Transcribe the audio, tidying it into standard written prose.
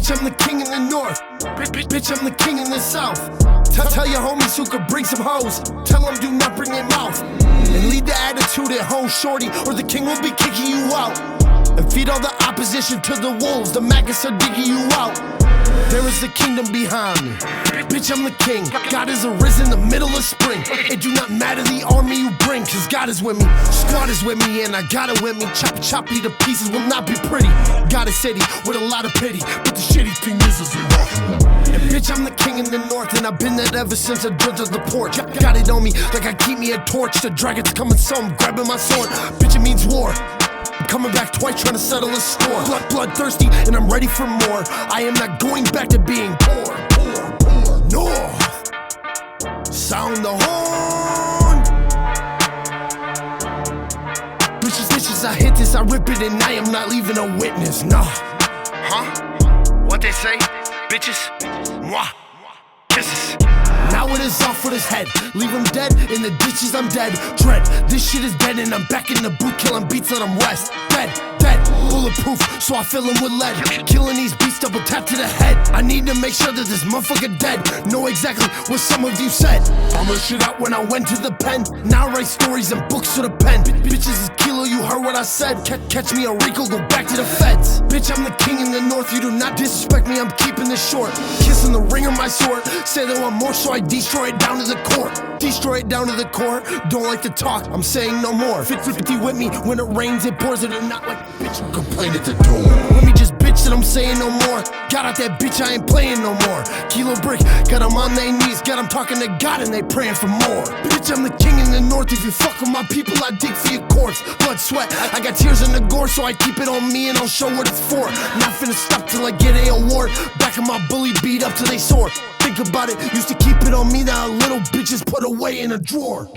Bitch, I'm the king in the north. Bitch, I'm the king in the south. Tell your homies who could bring some hoes. Tell them do not bring their mouth. And leave the attitude at home, shorty, or the king will be kicking you out. And feed all the opposition to the wolves. The maggots are digging you out. There is the kingdom behind me. Bitch, I'm the king. God is arisen in the middle of spring. It do not matter the army you bring, cause God is with me. Squad is with me and I got it with me. Chop you to pieces will not be pretty. Got a city with a lot of pity, but the shitty thing is and bitch, I'm the king in the north, and I've been that ever since I dreamt of the porch. Got it on me like I keep me a torch. The dragons coming, so I'm grabbing my sword. Bitch, it means war. I'm coming back twice trying to settle a score. Bloodthirsty and I'm ready for more. I am not going back to being poor. North, sound the horn. Bitches, I hit this, I rip it, and I am not leaving a witness. Nah. Huh? What they say? Bitches? Mwah. Kisses. Now it is off with his head. Leave him dead in the ditches, I'm dead. Dread, this shit is dead and I'm back in the booth killing beats that I'm rest. Dead, bulletproof, so I fill him with lead. Killing these beats, double tap to the head. I need to make sure that this motherfucker dead. Know exactly what some of you said. I'ma shit out when I went to the pen. Now I write stories and books with a pen. Bitches is kilo, you heard what I said. Catch me a Rico, go back to the feds. Bitch, I'm the king in the north, you do not disrespect me, I'm keeping this short. Kissing the ring of my sword, say they want more, so I destroy it down to the core. Destroy it down to the core, don't like to talk, I'm saying no more. 50 with me, when it rains it pours, it or not like bitch, you complain at the door. Let me just bitch that I'm saying no more. Got out that bitch, I ain't playing no more. Kilo brick, got them on their knees, got them talking to God and they praying for more. Bitch, I'm the king in the north, if you fuck with my people, I dig for your corpse. Blood, sweat, I got tears in the gore, so I keep it on me and I'll show what it's for. Not finna stop till I get a award. Back of my bully beat up till they soar. Think about it, used to keep it on me, now little bitches put away in a drawer.